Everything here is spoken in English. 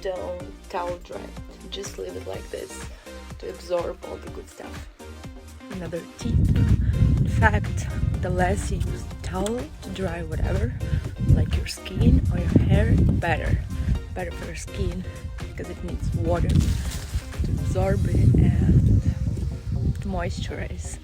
don't towel dry. Just leave it like this to absorb all the good stuff. Another tip, in fact, the less you use towel to dry whatever, like your skin or your hair, better for your skin, because it needs water to absorb it and to moisturize.